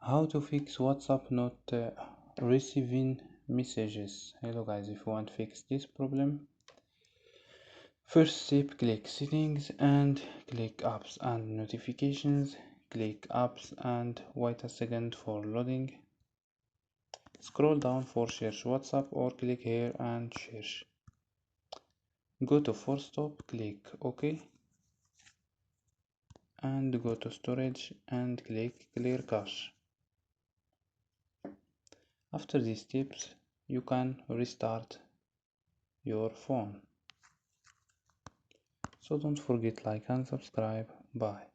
How to fix WhatsApp not receiving messages. Hello guys, if you want to fix this problem, first step, click settings and click apps and notifications. Click apps and wait a second for loading. Scroll down for search WhatsApp or click here and search. Go to force stop, click OK and go to storage and click clear cache. After these steps, you can restart your phone. So don't forget like and subscribe. Bye.